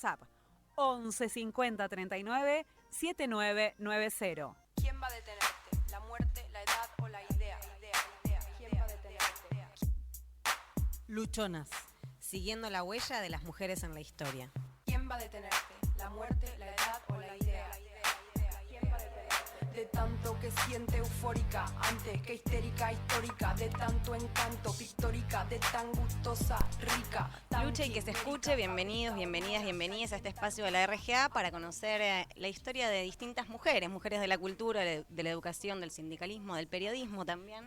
WhatsApp 11 50 39 7990. ¿Quién va a detenerte? ¿La muerte, la edad o la idea? ¿Quién va a detenerte? Luchonas. Siguiendo la huella de las mujeres en la historia. ¿Quién va a detenerte? ¿La muerte, la edad o la idea? ¿Quién va a detenerte? De tanto que siente eufórica, antes que histérica, histórica, de tanto encanto, pictórica, de tan gustosa, rica. Lucha y que se escuche, bienvenidos, bienvenidas, bienvenidas a este espacio de la RGA para conocer la historia de distintas mujeres, mujeres de la cultura, de la educación, del sindicalismo, del periodismo también.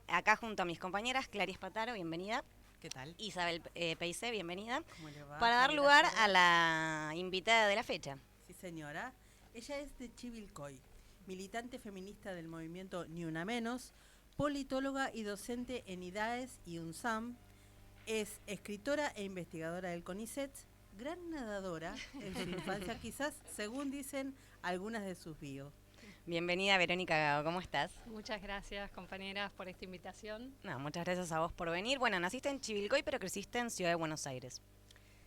Acá junto a mis compañeras, Clarice Pataro, bienvenida. ¿Qué tal? Isabel Peicé, bienvenida. ¿Cómo le va? Para dar lugar a la invitada de la fecha. Sí, señora. Ella es de Chivilcoy, militante feminista del movimiento Ni Una Menos, politóloga y docente en IDAES y UNSAM. Es escritora e investigadora del CONICET, gran nadadora en su infancia, quizás, según dicen algunas de sus bios. Bienvenida, Verónica Gago, ¿cómo estás? Muchas gracias, compañeras, por esta invitación. No, muchas gracias a vos por venir. Bueno, naciste en Chivilcoy, pero creciste en Ciudad de Buenos Aires.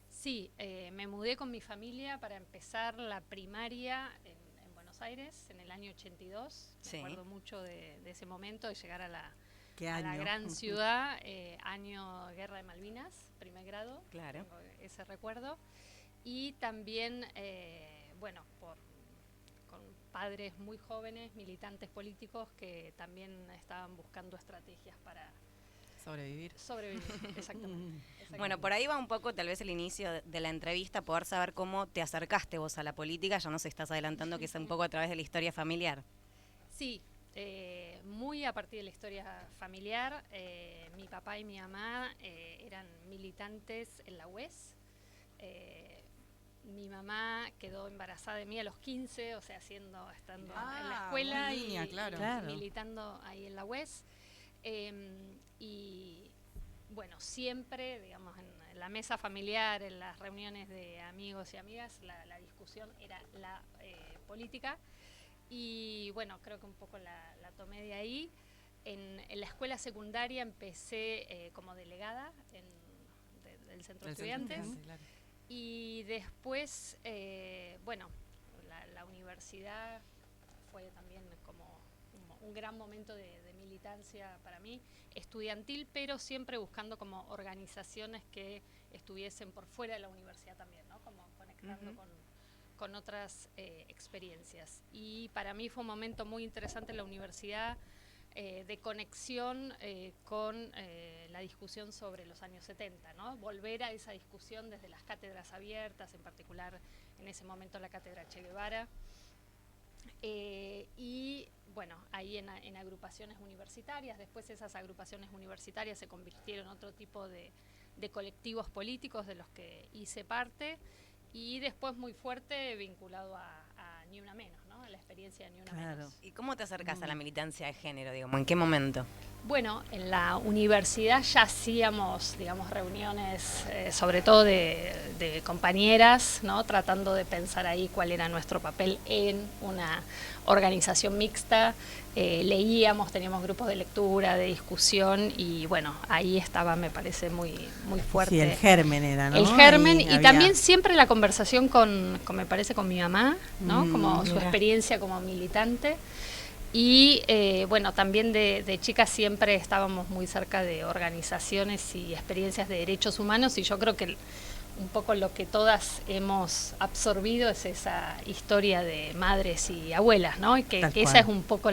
Sí, me mudé con mi familia para empezar la primaria en Buenos Aires en el año 82. Sí. Me acuerdo mucho de ese momento, de llegar a la ¿Qué gran ciudad, año Guerra de Malvinas, primer grado. Claro. Tengo ese recuerdo. Y también, con padres muy jóvenes, militantes políticos que también estaban buscando estrategias para Sobrevivir. exactamente. Bueno, por ahí va un poco tal vez el inicio de la entrevista, poder saber cómo te acercaste vos a la política, ya nos estás adelantando que es un poco a través de la historia familiar. Sí, muy a partir de la historia familiar. Mi papá y mi mamá eran militantes en la UES. Mi mamá quedó embarazada de mí a los 15, o sea, estando en la escuela niña, claro. militando ahí en la UES. Y bueno, siempre, digamos, en la mesa familiar, en las reuniones de amigos y amigas, la discusión era la política. Y bueno, creo que un poco la tomé de ahí. En la escuela secundaria empecé como delegada del Centro de Estudiantes. Claro. Y después, la universidad fue también como un gran momento de militancia para mí, estudiantil, pero siempre buscando como organizaciones que estuviesen por fuera de la universidad también, ¿no? Como conectando con otras experiencias. Y para mí fue un momento muy interesante en la universidad, de conexión con la discusión sobre los años 70, ¿no? Volver a esa discusión desde las cátedras abiertas, en particular en ese momento la cátedra Che Guevara, y bueno, ahí en agrupaciones universitarias. Después esas agrupaciones universitarias se convirtieron en otro tipo de colectivos políticos de los que hice parte, y después muy fuerte vinculado a Ni Una Menos, ¿no? A la experiencia de Ni Una Menos. ¿Y cómo te acercás a la militancia de género, digamos? ¿En qué momento? Bueno, en la universidad ya hacíamos, digamos, reuniones, sobre todo de compañeras, ¿no? Tratando de pensar ahí cuál era nuestro papel en una organización mixta. Leíamos, teníamos grupos de lectura, de discusión, y bueno, ahí estaba, me parece, muy fuerte. Sí, el germen era, ¿no? El germen, y había... también siempre la conversación me parece, con mi mamá, ¿no? Como su experiencia como militante. Y también de chicas siempre estábamos muy cerca de organizaciones y experiencias de derechos humanos, y yo creo que un poco lo que todas hemos absorbido es esa historia de madres y abuelas, ¿no? Y que esa es un poco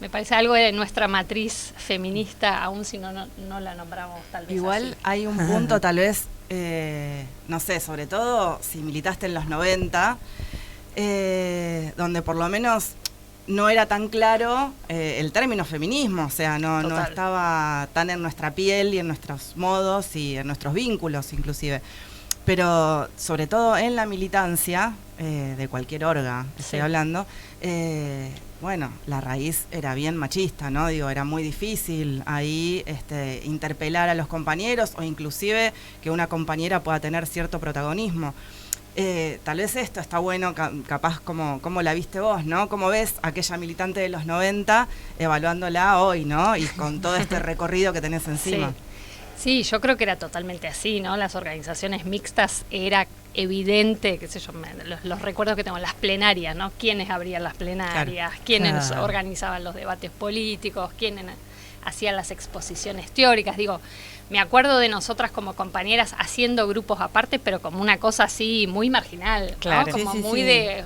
me parece algo de nuestra matriz feminista, aun si no la nombramos tal vez Igual así. Hay un punto tal vez, no sé, sobre todo si militaste en los 90, donde por lo menos no era tan claro el término feminismo, o sea, no estaba tan en nuestra piel y en nuestros modos y en nuestros vínculos inclusive. Pero sobre todo en la militancia, de cualquier orga estoy hablando, la raíz era bien machista, ¿no? Digo, era muy difícil ahí interpelar a los compañeros, o inclusive que una compañera pueda tener cierto protagonismo. Tal vez esto está bueno, capaz como la viste vos, ¿no? ¿Cómo ves aquella militante de los 90 evaluándola hoy, ¿no? Y con todo este recorrido que tenés encima. Sí, yo creo que era totalmente así, ¿no? Las organizaciones mixtas era evidente, qué sé yo, los recuerdos que tengo, las plenarias, ¿no? ¿Quiénes abrían las plenarias? ¿Quiénes organizaban los debates políticos? ¿Quiénes hacían las exposiciones teóricas? Digo, me acuerdo de nosotras como compañeras haciendo grupos aparte, pero como una cosa así muy marginal, claro. ¿no? Como Sí, sí, muy sí. de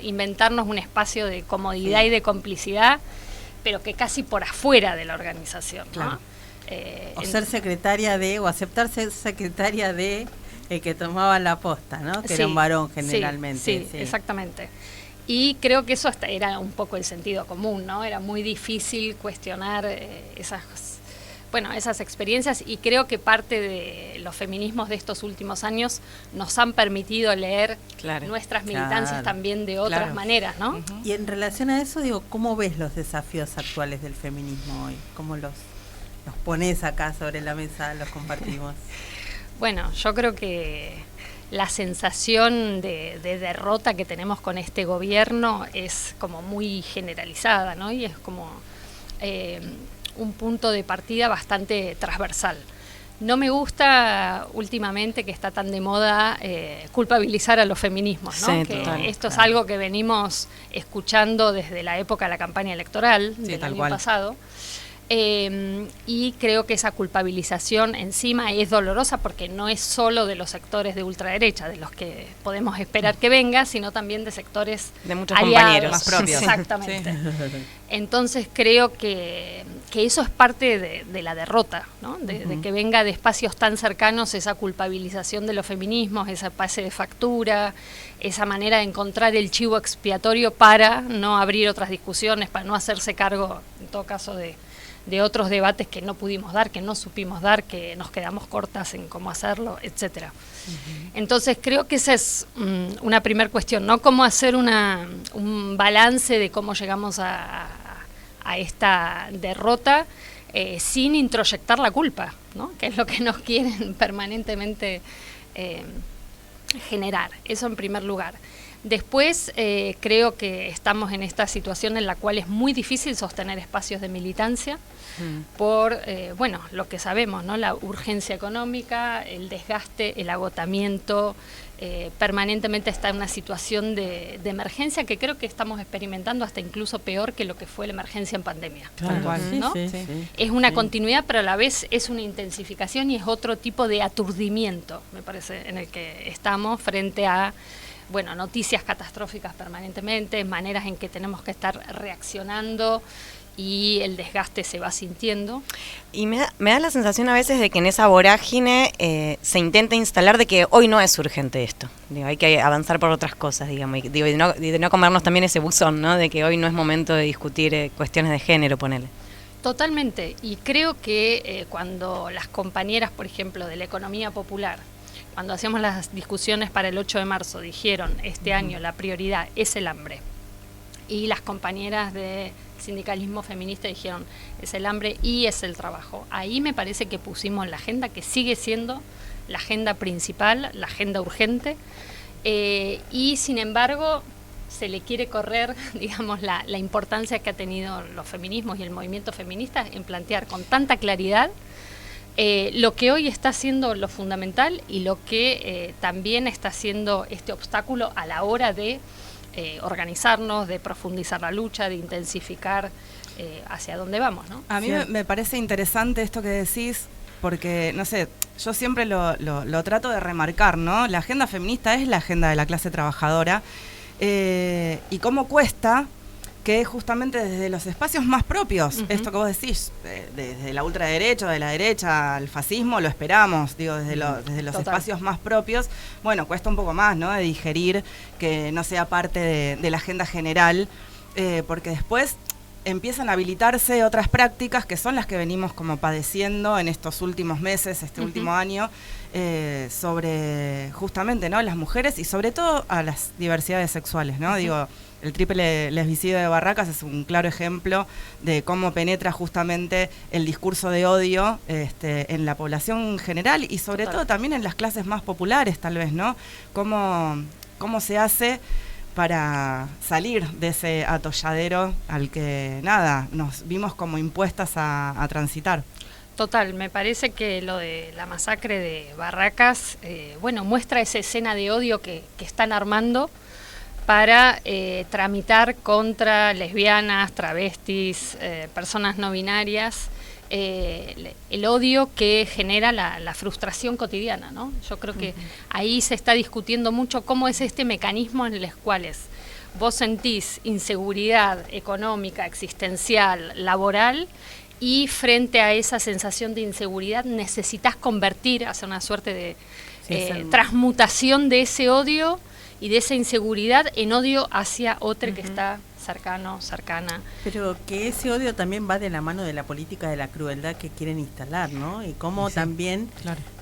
inventarnos un espacio de comodidad y de complicidad, pero que casi por afuera de la organización, ¿no? Claro. O ser secretaria de, o aceptar ser secretaria de el que tomaba la posta, ¿no? Que era un varón generalmente. Sí, exactamente. Y creo que eso era un poco el sentido común, ¿no? Era muy difícil cuestionar esas experiencias, y creo que parte de los feminismos de estos últimos años nos han permitido leer nuestras militancias también de otras maneras, ¿no? Uh-huh. Y en relación a eso, digo, ¿cómo ves los desafíos actuales del feminismo hoy? ¿Cómo los pones acá sobre la mesa, los compartimos? Bueno, yo creo que la sensación de derrota que tenemos con este gobierno es como muy generalizada, ¿no? Y es como un punto de partida bastante transversal. No me gusta últimamente que está tan de moda culpabilizar a los feminismos, ¿no? Sí, que total, esto es algo que venimos escuchando desde la época de la campaña electoral del año pasado. Y creo que esa culpabilización encima es dolorosa, porque no es solo de los sectores de ultraderecha, de los que podemos esperar que venga, sino también de sectores de muchos aliados, compañeros más propios. Exactamente. Entonces creo que eso es parte de la derrota, ¿no? De que venga de espacios tan cercanos esa culpabilización de los feminismos, ese pase de factura, esa manera de encontrar el chivo expiatorio para no abrir otras discusiones, para no hacerse cargo, en todo caso, de otros debates que no pudimos dar, que no supimos dar, que nos quedamos cortas en cómo hacerlo, etcétera. Entonces creo que esa es una primera cuestión, ¿no? Cómo hacer un balance de cómo llegamos a esta derrota sin introyectar la culpa, ¿no? Que es lo que nos quieren permanentemente generar. Eso en primer lugar. Después creo que estamos en esta situación en la cual es muy difícil sostener espacios de militancia por, lo que sabemos, ¿no? La urgencia económica, el desgaste, el agotamiento, permanentemente está en una situación de emergencia que creo que estamos experimentando hasta incluso peor que lo que fue la emergencia en pandemia. Tal cual, ¿no? Sí. Es una continuidad, pero a la vez es una intensificación y es otro tipo de aturdimiento, me parece, en el que estamos frente a noticias catastróficas permanentemente, maneras en que tenemos que estar reaccionando y el desgaste se va sintiendo. Y me da la sensación a veces de que en esa vorágine se intenta instalar de que hoy no es urgente esto. Digo, hay que avanzar por otras cosas, digamos, y de no comernos también ese buzón, ¿no? De que hoy no es momento de discutir cuestiones de género, ponele. Totalmente, y creo que cuando las compañeras, por ejemplo, de la economía popular, cuando hacíamos las discusiones para el 8 de marzo, dijeron, este año la prioridad es el hambre. Y las compañeras de sindicalismo feminista dijeron, es el hambre y es el trabajo. Ahí me parece que pusimos la agenda que sigue siendo la agenda principal, la agenda urgente, y sin embargo se le quiere correr, digamos, la importancia que ha tenido los feminismos y el movimiento feminista en plantear con tanta claridad lo que hoy está siendo lo fundamental y lo que también está siendo este obstáculo a la hora de organizarnos, de profundizar la lucha, de intensificar hacia dónde vamos, ¿no? A mí me parece interesante esto que decís, porque, no sé, yo siempre lo trato de remarcar, ¿no? La agenda feminista es la agenda de la clase trabajadora, y cómo cuesta que justamente desde los espacios más propios, esto que vos decís, desde la ultraderecha, de la derecha, al fascismo, lo esperamos, digo, desde los espacios más propios, cuesta un poco más, ¿no? De digerir que no sea parte de la agenda general, porque después empiezan a habilitarse otras prácticas que son las que venimos como padeciendo en estos últimos meses, último año, sobre justamente, ¿no? Las mujeres y sobre todo a las diversidades sexuales, ¿no? Digo, el triple lesbicidio de Barracas es un claro ejemplo de cómo penetra justamente el discurso de odio en la población general y sobre todo también en las clases más populares, tal vez, ¿no? Cómo se hace para salir de ese atolladero al que, nos vimos como impuestas a transitar. Total, me parece que lo de la masacre de Barracas, muestra esa escena de odio que están armando para tramitar contra lesbianas, travestis, personas no binarias, el odio que genera la frustración cotidiana, ¿no? Yo creo que ahí se está discutiendo mucho cómo es este mecanismo en los cuales vos sentís inseguridad económica, existencial, laboral, y frente a esa sensación de inseguridad necesitas convertir, hacer una suerte de transmutación de ese odio y de esa inseguridad en odio hacia otro que está cercano, cercana. Pero que ese odio también va de la mano de la política de la crueldad que quieren instalar, ¿no? Y cómo también,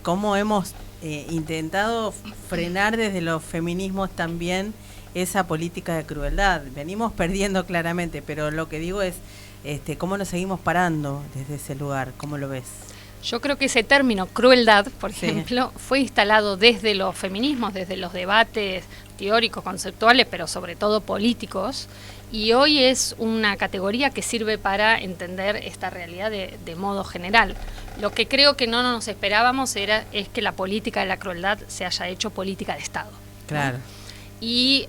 cómo hemos intentado frenar desde los feminismos también esa política de crueldad. Venimos perdiendo claramente, pero lo que digo es, ¿cómo nos seguimos parando desde ese lugar? ¿Cómo lo ves? Yo creo que ese término, crueldad, por ejemplo, fue instalado desde los feminismos, desde los debates teóricos, conceptuales, pero sobre todo políticos, y hoy es una categoría que sirve para entender esta realidad de modo general. Lo que creo que no nos esperábamos es que la política de la crueldad se haya hecho política de Estado. Claro. ¿No? Y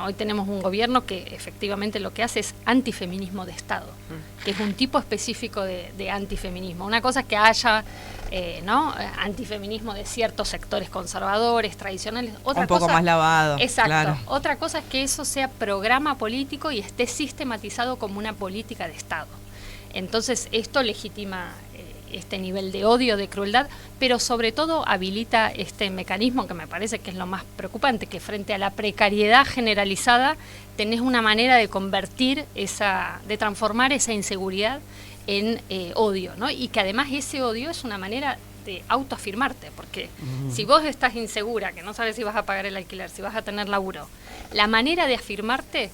hoy tenemos un gobierno que efectivamente lo que hace es antifeminismo de Estado, que es un tipo específico de antifeminismo. Una cosa es que haya antifeminismo de ciertos sectores conservadores, tradicionales. Otra un poco cosa, más lavado. Exacto. Claro. Otra cosa es que eso sea programa político y esté sistematizado como una política de Estado. Entonces esto legitima este nivel de odio, de crueldad, pero sobre todo habilita este mecanismo que me parece que es lo más preocupante, que frente a la precariedad generalizada tenés una manera de convertir de transformar esa inseguridad en odio, ¿no? Y que además ese odio es una manera de autoafirmarte, porque si vos estás insegura, que no sabes si vas a pagar el alquiler, si vas a tener laburo, la manera de afirmarte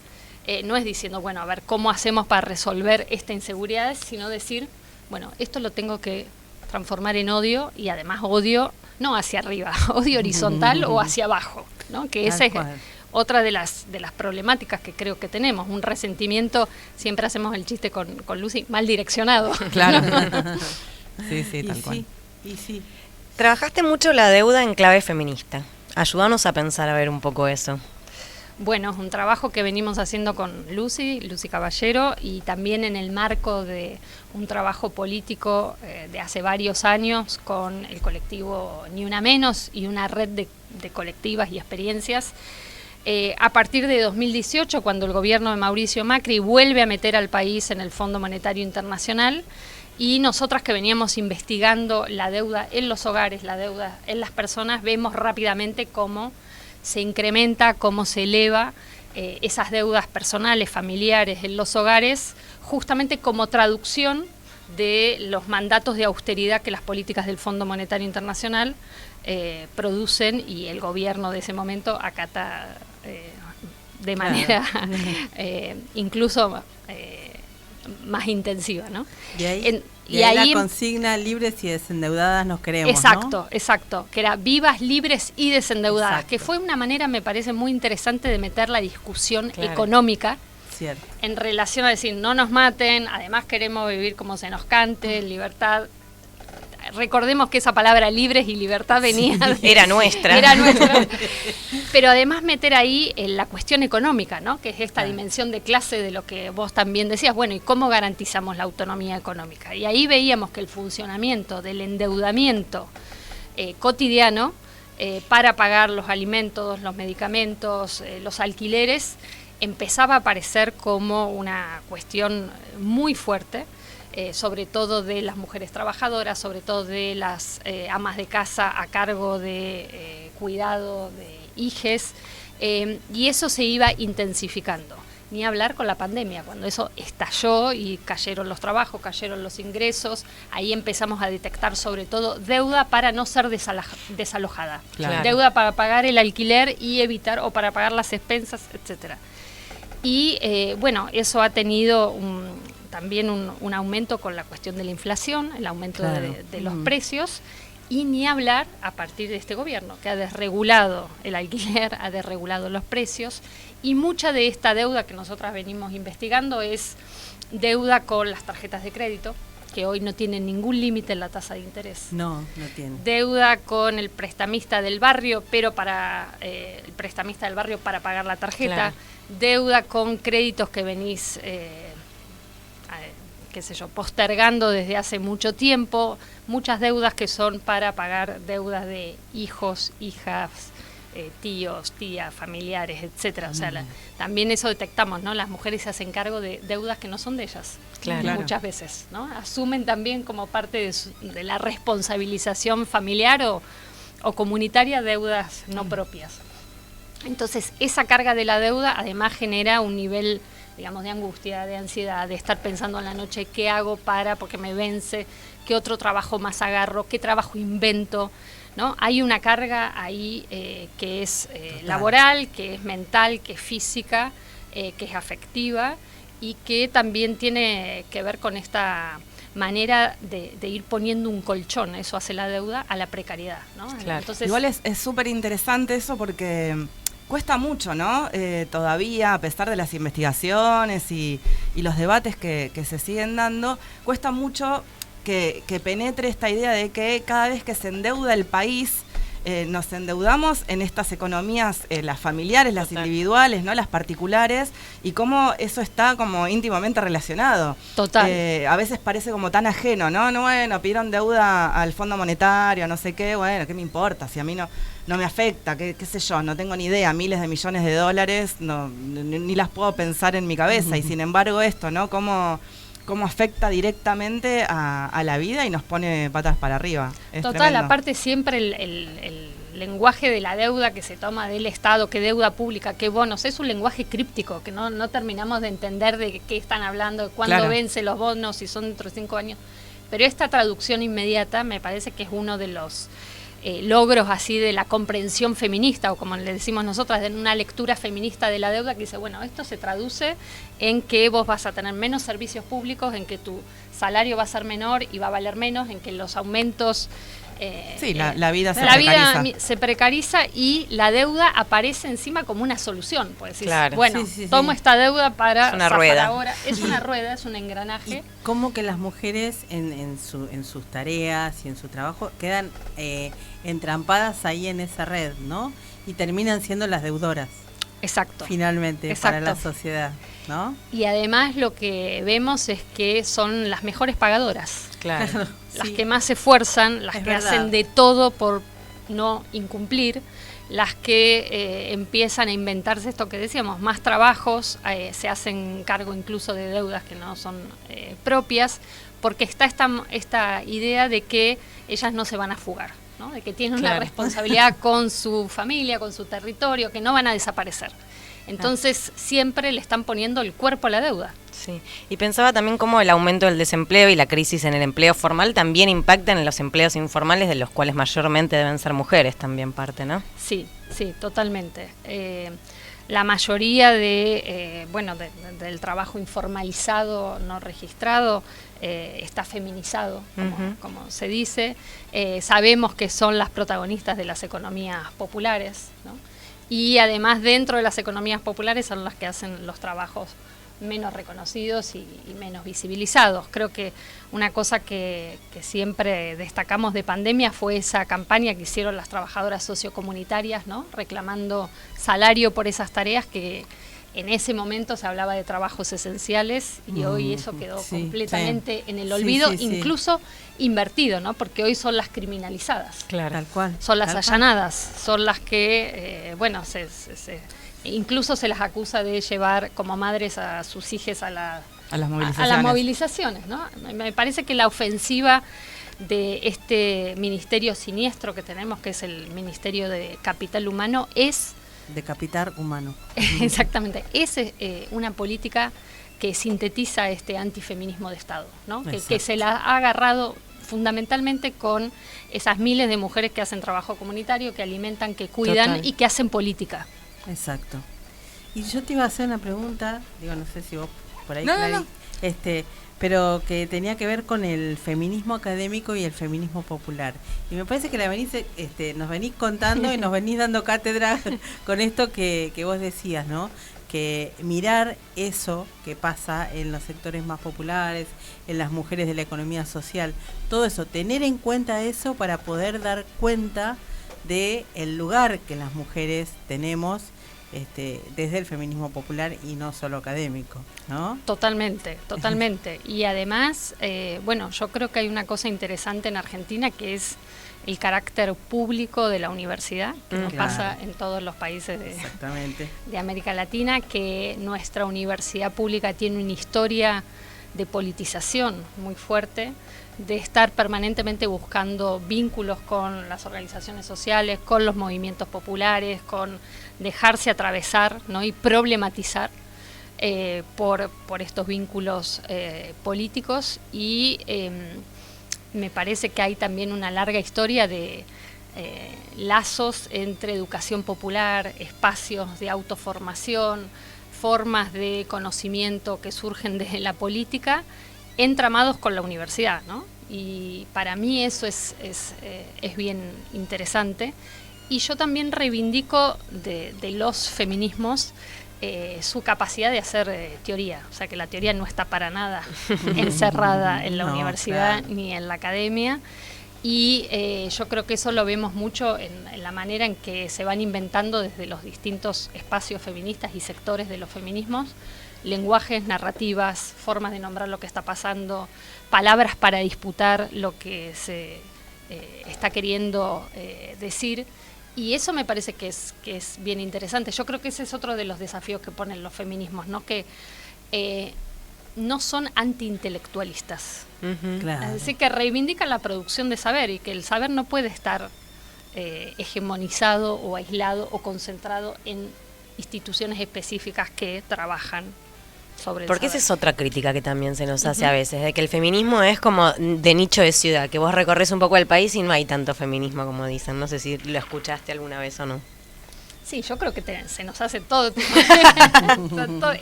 no es diciendo, bueno, a ver, ¿cómo hacemos para resolver esta inseguridad? Sino decir, bueno, esto lo tengo que transformar en odio, y además odio no hacia arriba, odio horizontal o hacia abajo, ¿no? Que esa es otra de las problemáticas que creo que tenemos, un resentimiento, siempre hacemos el chiste con Lucy, mal direccionado. Claro. Sí, tal cual. Y sí. Trabajaste mucho la deuda en clave feminista. Ayúdanos a pensar a ver un poco eso. Bueno, es un trabajo que venimos haciendo con Lucy Caballero, y también en el marco de un trabajo político de hace varios años con el colectivo Ni Una Menos y una red de colectivas y experiencias. A partir de 2018, cuando el gobierno de Mauricio Macri vuelve a meter al país en el Fondo Monetario Internacional, y nosotras que veníamos investigando la deuda en los hogares, la deuda en las personas, vemos rápidamente cómo se incrementa, cómo se eleva esas deudas personales, familiares en los hogares, justamente como traducción de los mandatos de austeridad que las políticas del Fondo Monetario Internacional producen, y el gobierno de ese momento acata de manera incluso más intensiva, ¿no? Y ahí la consigna, libres y desendeudadas nos queremos, exacto, ¿no? Exacto, que era vivas, libres y desendeudadas, que fue una manera, me parece, muy interesante de meter la discusión económica en relación a decir, no nos maten, además queremos vivir como se nos cante, libertad. Recordemos que esa palabra libres y libertad venía era nuestra. Pero además meter ahí la cuestión económica, ¿no? Que es esta dimensión de clase de lo que vos también decías, bueno, ¿y cómo garantizamos la autonomía económica? Y ahí veíamos que el funcionamiento del endeudamiento cotidiano para pagar los alimentos, los medicamentos, los alquileres, empezaba a aparecer como una cuestión muy fuerte, sobre todo de las mujeres trabajadoras, sobre todo de las amas de casa a cargo de cuidado de hijes, y eso se iba intensificando. Ni hablar con la pandemia, cuando eso estalló y cayeron los trabajos, cayeron los ingresos, ahí empezamos a detectar sobre todo deuda para no ser desalojada, deuda para pagar el alquiler y evitar, o para pagar las expensas, etcétera. Y eso ha tenido también un aumento con la cuestión de la inflación, el aumento de los precios, y ni hablar a partir de este gobierno, que ha desregulado el alquiler, ha desregulado los precios, y mucha de esta deuda que nosotras venimos investigando es deuda con las tarjetas de crédito, que hoy no tiene ningún límite en la tasa de interés. No tiene. Deuda con el prestamista del barrio, pero para el prestamista del barrio para pagar la tarjeta. Claro. Deuda con créditos que venís, qué sé yo, postergando desde hace mucho tiempo. Muchas deudas que son para pagar deudas de hijos, hijas, tíos, tías, familiares, etcétera. O sea, también eso detectamos, ¿no? Las mujeres se hacen cargo de deudas que no son de ellas. Claro. Muchas veces, ¿no? Asumen también como parte de la responsabilización familiar o comunitaria deudas no propias. Entonces, esa carga de la deuda además genera un nivel, digamos, de angustia, de ansiedad, de estar pensando en la noche qué hago porque me vence, qué otro trabajo más agarro, qué trabajo invento, ¿no? Hay una carga ahí que es laboral, que es mental, que es física, que es afectiva y que también tiene que ver con esta manera de ir poniendo un colchón, eso hace la deuda, a la precariedad, ¿no? Claro. Entonces, igual es súper interesante eso porque cuesta mucho, ¿no? Todavía, a pesar de las investigaciones y los debates que se siguen dando, cuesta mucho que penetre esta idea de que cada vez que se endeuda el país, nos endeudamos en estas economías, las familiares, las individuales, ¿no? Las particulares, y cómo eso está como íntimamente relacionado. Total. A veces parece como tan ajeno, ¿no? No, bueno, pidieron deuda al Fondo Monetario, no sé qué, bueno, ¿qué me importa? Si a mí no me afecta, qué sé yo, no tengo ni idea, miles de millones de dólares, ni las puedo pensar en mi cabeza, y sin embargo esto, ¿no? Cómo afecta directamente a la vida y nos pone patas para arriba. Es total, tremendo. aparte siempre el lenguaje de la deuda que se toma del Estado, qué deuda pública, qué bonos, es un lenguaje críptico, que no terminamos de entender de qué están hablando, cuándo Claro. vencen los bonos, si son dentro de 5 años. Pero esta traducción inmediata me parece que es uno de los logros así de la comprensión feminista, o como le decimos nosotras, de una lectura feminista de la deuda que dice, bueno, esto se traduce en que vos vas a tener menos servicios públicos, en que tu salario va a ser menor y va a valer menos, en que los aumentos... Sí, la vida se la precariza. vida se precariza y la deuda aparece encima como una solución. Pues decís, Claro. bueno, Sí. tomo esta deuda para Es una zafar rueda. ahora. Es una rueda, es un engranaje. Y cómo que las mujeres en sus tareas y en su trabajo quedan entrampadas ahí en esa red, ¿no? Y terminan siendo las deudoras, Exacto. finalmente, para la Exacto. sociedad, ¿no? Y además lo que vemos es que son las mejores pagadoras. Claro. Las Sí. que más se esfuerzan, las Es que verdad. hacen de todo por no incumplir, las que empiezan a inventarse esto que decíamos, más trabajos, se hacen cargo incluso de deudas que no son propias, porque está esta idea de que ellas no se van a fugar, ¿no? De que tienen una Claro. responsabilidad con su familia, con su territorio, que no van a desaparecer. Entonces siempre le están poniendo el cuerpo a la deuda. Sí, y pensaba también cómo el aumento del desempleo y la crisis en el empleo formal también impactan en los empleos informales, de los cuales mayormente deben ser mujeres también parte, ¿no? Sí, totalmente. La mayoría del trabajo informalizado, no registrado, está feminizado, como se dice. Sabemos que son las protagonistas de las economías populares, ¿no? Y además dentro de las economías populares son las que hacen los trabajos menos reconocidos y menos visibilizados. Creo que una cosa que siempre destacamos de pandemia fue esa campaña que hicieron las trabajadoras sociocomunitarias, ¿no? Reclamando salario por esas tareas que en ese momento se hablaba de trabajos esenciales y hoy eso quedó completamente en el olvido, incluso invertido, ¿no? Porque hoy son las criminalizadas. Claro. Tal cual. Son las tal cual. allanadas, son las que, incluso se las acusa de llevar como madres a sus hijas a las movilizaciones, ¿no? Me parece que la ofensiva de este ministerio siniestro que tenemos, que es el Ministerio de Capital Humano, es... Decapitar humano. Exactamente, es una política que sintetiza este antifeminismo de Estado, ¿no? Que se la ha agarrado fundamentalmente con esas miles de mujeres que hacen trabajo comunitario, que alimentan, que cuidan Total. y que hacen política. Exacto. Y yo te iba a hacer una pregunta, digo, no sé si vos por ahí, No, Clary, no. pero que tenía que ver con el feminismo académico y el feminismo popular. Y me parece que nos venís contando y nos venís dando cátedra con esto que vos decías, ¿no? que mirar eso que pasa en los sectores más populares, en las mujeres de la economía social, todo eso, tener en cuenta eso para poder dar cuenta de el lugar que las mujeres tenemos desde el feminismo popular y no solo académico, ¿no? Totalmente, totalmente. Y además, bueno, yo creo que hay una cosa interesante en Argentina que es el carácter público de la universidad, que no Claro. pasa en todos los países Exactamente. de América Latina, que nuestra universidad pública tiene una historia de politización muy fuerte, de estar permanentemente buscando vínculos con las organizaciones sociales, con los movimientos populares, con dejarse atravesar, ¿no? Y problematizar por estos vínculos políticos y me parece que hay también una larga historia de lazos entre educación popular, espacios de autoformación, formas de conocimiento que surgen de la política, entramados con la universidad, ¿no? Y para mí eso es bien interesante. Y yo también reivindico de los feminismos su capacidad de hacer teoría. O sea, que la teoría no está para nada encerrada en la No, universidad claro. ni en la academia. Y yo creo que eso lo vemos mucho en la manera en que se van inventando desde los distintos espacios feministas y sectores de los feminismos, lenguajes, narrativas, formas de nombrar lo que está pasando, palabras para disputar lo que se está queriendo decir. Y eso me parece que es bien interesante. Yo creo que ese es otro de los desafíos que ponen los feminismos, ¿no? Que no son antiintelectualistas. Claro. Es decir, que reivindican la producción de saber y que el saber no puede estar hegemonizado o aislado o concentrado en instituciones específicas que trabajan sobre el Porque esa saber. es otra crítica que también se nos hace a veces, de que el feminismo es como de nicho de ciudad, que vos recorres un poco el país y no hay tanto feminismo como dicen. No sé si lo escuchaste alguna vez o no. Sí, yo creo que se nos hace todo.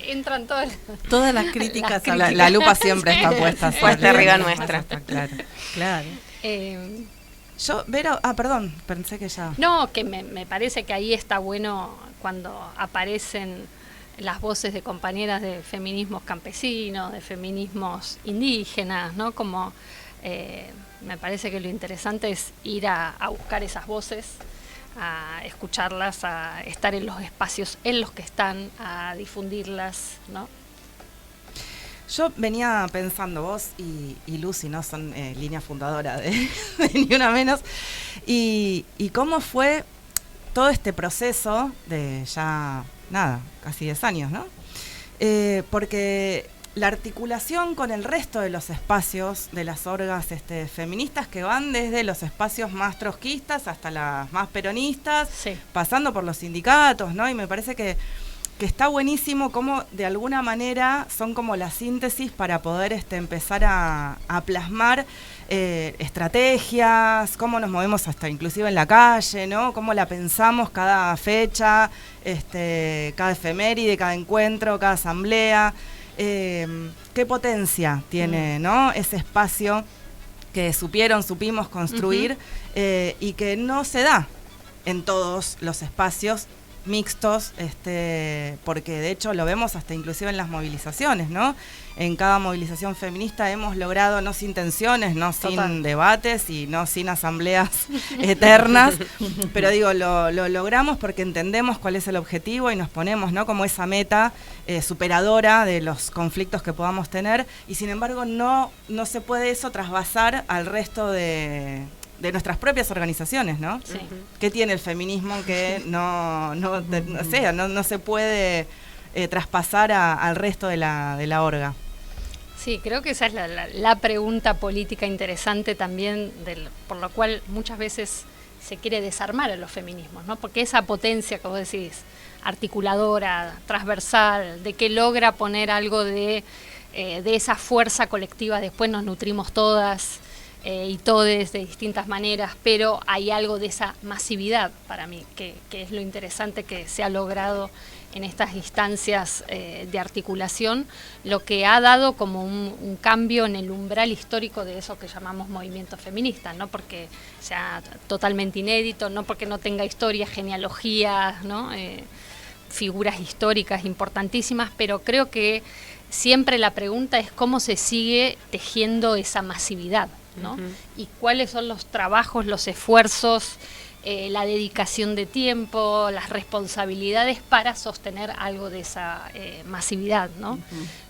Entran todas Todas las críticas a La lupa siempre está puesta Puesta arriba nuestra. Está claro. Claro. Yo, Vero, perdón, pensé que ya... No, que me parece que ahí está bueno cuando aparecen las voces de compañeras de feminismos campesinos, de feminismos indígenas, ¿no? Como me parece que lo interesante es ir a buscar esas voces, a escucharlas, a estar en los espacios en los que están, a difundirlas, ¿no? Yo venía pensando, vos y Lucy, ¿no? Son línea fundadora de Ni Una Menos. Y cómo fue todo este proceso de ya, casi 10 años, ¿no? Porque la articulación con el resto de los espacios de las orgas feministas que van desde los espacios más trotskistas hasta las más peronistas, Sí. pasando por los sindicatos, ¿no? Y me parece que está buenísimo cómo de alguna manera son como la síntesis para poder empezar a plasmar estrategias, cómo nos movemos hasta inclusive en la calle, ¿no? Cómo la pensamos cada fecha, cada efeméride, cada encuentro, cada asamblea. Qué potencia tiene, ¿no? Ese espacio que supimos construir y que no se da en todos los espacios mixtos, porque de hecho lo vemos hasta inclusive en las movilizaciones, ¿no? En cada movilización feminista hemos logrado, no sin tensiones, no sin debates y no sin asambleas eternas, pero digo, lo logramos porque entendemos cuál es el objetivo y nos ponemos, ¿no? Como esa meta superadora de los conflictos que podamos tener, y sin embargo no se puede eso trasvasar al resto de nuestras propias organizaciones, ¿no? Sí. ¿Qué tiene el feminismo que no se puede traspasar al resto de la orga? Sí, creo que esa es la pregunta política interesante también, por lo cual muchas veces se quiere desarmar a los feminismos, ¿no? Porque esa potencia que vos decís, articuladora, transversal, de que logra poner algo de esa fuerza colectiva, después nos nutrimos todas y todes de distintas maneras, pero hay algo de esa masividad para mí, que es lo interesante que se ha logrado en estas instancias de articulación, lo que ha dado como un cambio en el umbral histórico de eso que llamamos movimiento feminista, no porque sea totalmente inédito, no porque no tenga historia, genealogías, ¿no? figuras históricas importantísimas, pero creo que siempre la pregunta es cómo se sigue tejiendo esa masividad, ¿no? Y cuáles son los trabajos, los esfuerzos, la dedicación de tiempo, las responsabilidades para sostener algo de esa masividad, ¿no?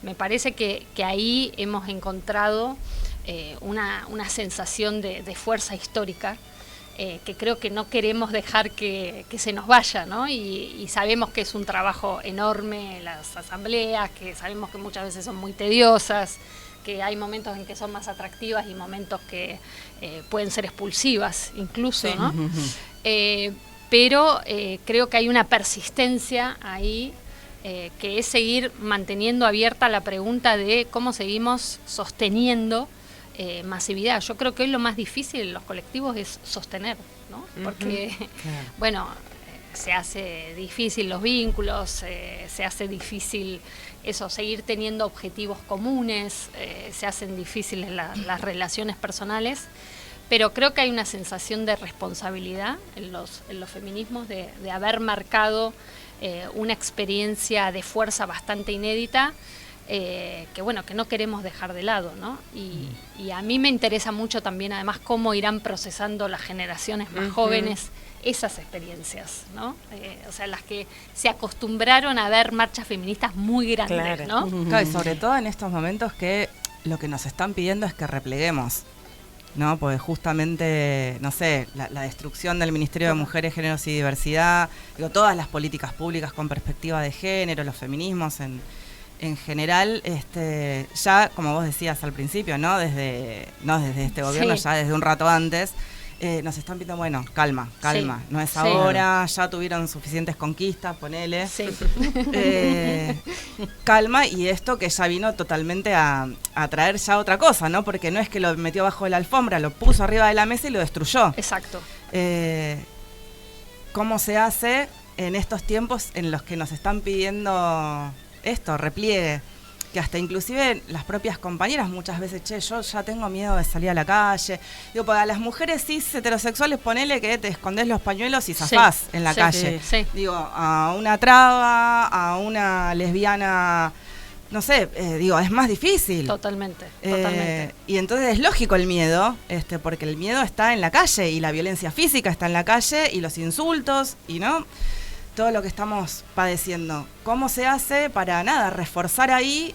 Me parece que ahí hemos encontrado una sensación de fuerza histórica que creo que no queremos dejar que se nos vaya, ¿no? Y sabemos que es un trabajo enorme, las asambleas, que sabemos que muchas veces son muy tediosas, que hay momentos en que son más atractivas y momentos que pueden ser expulsivas incluso, sí, ¿no? Pero creo que hay una persistencia ahí que es seguir manteniendo abierta la pregunta de cómo seguimos sosteniendo masividad. Yo creo que hoy lo más difícil en los colectivos es sostener, ¿no? Porque, bueno, se hace difícil los vínculos, se hace difícil eso, seguir teniendo objetivos comunes, se hacen difíciles las relaciones personales, pero creo que hay una sensación de responsabilidad en los feminismos de haber marcado una experiencia de fuerza bastante inédita, que bueno, que no queremos dejar de lado, ¿no? Y a mí me interesa mucho también además cómo irán procesando las generaciones más jóvenes esas experiencias, ¿no? O sea, las que se acostumbraron a ver marchas feministas muy grandes, ¿no? Claro, y sobre todo en estos momentos que lo que nos están pidiendo es que repleguemos, ¿no? Porque justamente, no sé, la destrucción del Ministerio de Mujeres, Géneros y Diversidad, digo, todas las políticas públicas con perspectiva de género, los feminismos en general, ya, como vos decías al principio, no desde este gobierno, ya desde un rato antes, nos están pidiendo, bueno, calma, no es ahora, ya tuvieron suficientes conquistas, ponele. Calma, y esto que ya vino totalmente a traer ya otra cosa, ¿no? Porque no es que lo metió bajo de la alfombra, lo puso arriba de la mesa y lo destruyó. Exacto. ¿Cómo se hace en estos tiempos en los que nos están pidiendo esto, repliegue? Que hasta inclusive las propias compañeras muchas veces, yo ya tengo miedo de salir a la calle. Digo, para las mujeres cis heterosexuales, ponele que te escondés los pañuelos y zafás en la calle. Digo, a una traba, a una lesbiana, no sé, digo, es más difícil. Totalmente. Y entonces es lógico el miedo, porque el miedo está en la calle y la violencia física está en la calle y los insultos y no... todo lo que estamos padeciendo. ¿Cómo se hace para reforzar ahí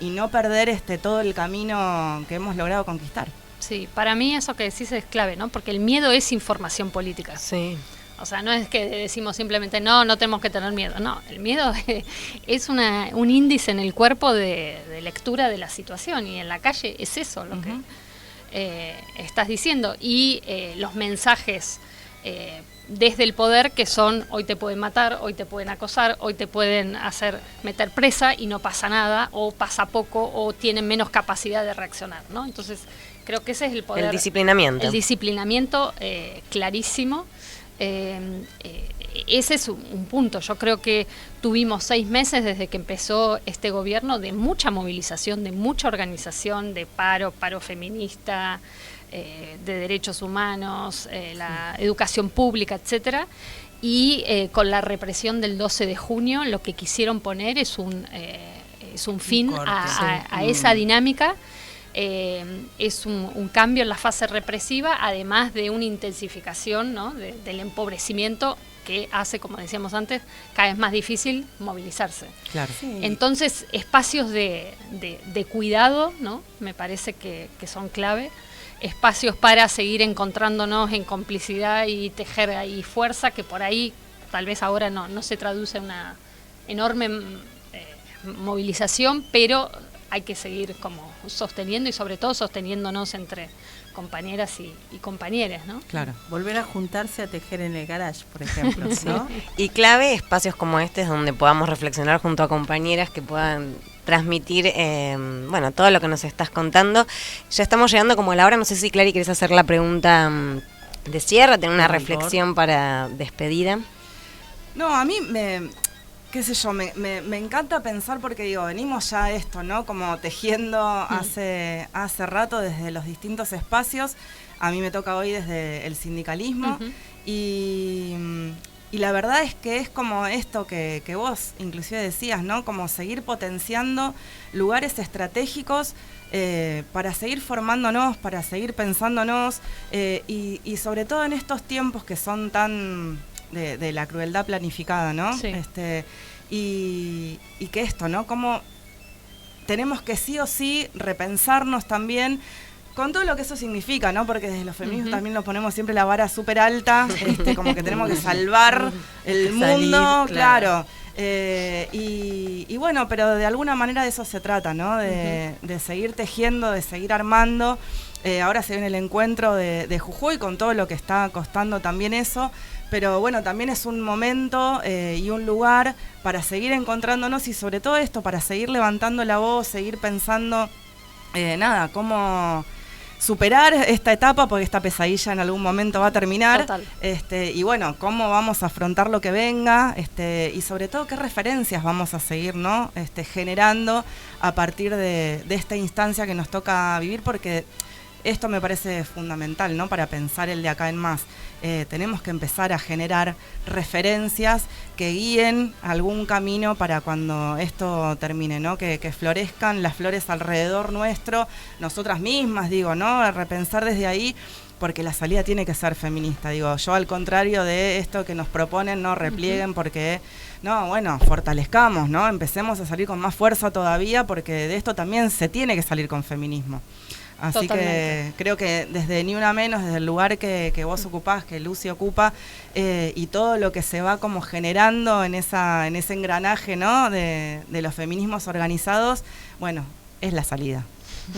y no perder todo el camino que hemos logrado conquistar? Sí, para mí eso que decís es clave, ¿no? Porque el miedo es información política. Sí. O sea, no es que decimos simplemente no tenemos que tener miedo. No, el miedo es un índice en el cuerpo de lectura de la situación, y en la calle es eso lo que estás diciendo. Y los mensajes desde el poder, que son hoy te pueden matar, hoy te pueden acosar, hoy te pueden hacer meter presa y no pasa nada, o pasa poco, o tienen menos capacidad de reaccionar, ¿no? Entonces creo que ese es el poder. El disciplinamiento. El disciplinamiento clarísimo. Ese es un punto. Yo creo que tuvimos 6 meses desde que empezó este gobierno de mucha movilización, de mucha organización, de paro feminista, de derechos humanos, la educación pública, etcétera, y con la represión del 12 de junio lo que quisieron poner es un fin a esa dinámica. Es un cambio en la fase represiva, además de una intensificación, ¿no? del empobrecimiento, que hace, como decíamos antes, cada vez más difícil movilizarse. Claro. Sí. Entonces, espacios de cuidado, ¿no? Me parece que son clave. Espacios para seguir encontrándonos en complicidad y tejer ahí fuerza, que por ahí tal vez ahora no se traduce en una enorme movilización, pero hay que seguir como sosteniendo, y sobre todo sosteniéndonos entre compañeras y compañeros, ¿no? Claro. Volver a juntarse a tejer en el garage, por ejemplo, ¿no? Y clave espacios como este, donde podamos reflexionar junto a compañeras que puedan transmitir todo lo que nos estás contando. Ya estamos llegando como a la hora, no sé si Clary querés hacer la pregunta de cierre, tener una reflexión para despedida. No, a mí qué sé yo, me encanta pensar, porque digo, venimos ya a esto, ¿no? Como tejiendo hace rato desde los distintos espacios. A mí me toca hoy desde el sindicalismo y la verdad es que es como esto que vos inclusive decías, ¿no? Como seguir potenciando lugares estratégicos para seguir formándonos, para seguir pensándonos y sobre todo en estos tiempos que son tan de la crueldad planificada, ¿no? Sí. Y que esto, ¿no? Como tenemos que sí o sí repensarnos también con todo lo que eso significa, ¿no? Porque desde los feminismos también nos ponemos siempre la vara súper alta, como que tenemos que salvar el mundo, claro. Y bueno, pero de alguna manera de eso se trata, ¿no? De seguir tejiendo, de seguir armando. Ahora se viene el encuentro de Jujuy con todo lo que está costando también eso. Pero bueno, también es un momento y un lugar para seguir encontrándonos y sobre todo esto, para seguir levantando la voz, seguir pensando, cómo superar esta etapa, porque esta pesadilla en algún momento va a terminar. Total. Y bueno, cómo vamos a afrontar lo que venga, y sobre todo qué referencias vamos a seguir, ¿no? Generando a partir de esta instancia que nos toca vivir, porque esto me parece fundamental, ¿no? Para pensar el de acá en más. Tenemos que empezar a generar referencias que guíen algún camino para cuando esto termine, ¿no? Que florezcan las flores alrededor nuestro, nosotras mismas, digo, ¿no? Repensar desde ahí, porque la salida tiene que ser feminista, digo, yo al contrario de esto que nos proponen, no replieguen porque, no, bueno, fortalezcamos, ¿no? Empecemos a salir con más fuerza todavía, porque de esto también se tiene que salir con feminismo. Así que creo que desde Ni Una Menos, desde el lugar que vos ocupás, que Lucy ocupa, y todo lo que se va como generando en ese engranaje, ¿no? de los feminismos organizados, bueno, es la salida.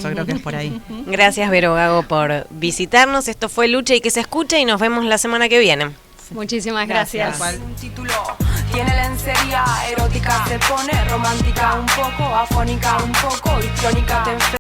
Yo creo que es por ahí. Gracias, Vero Gago, por visitarnos. Esto fue Lucha y que se escuche y nos vemos la semana que viene. Muchísimas gracias. Un título tiene lencería erótica, se pone romántica un poco, afónica un poco, histriónica, te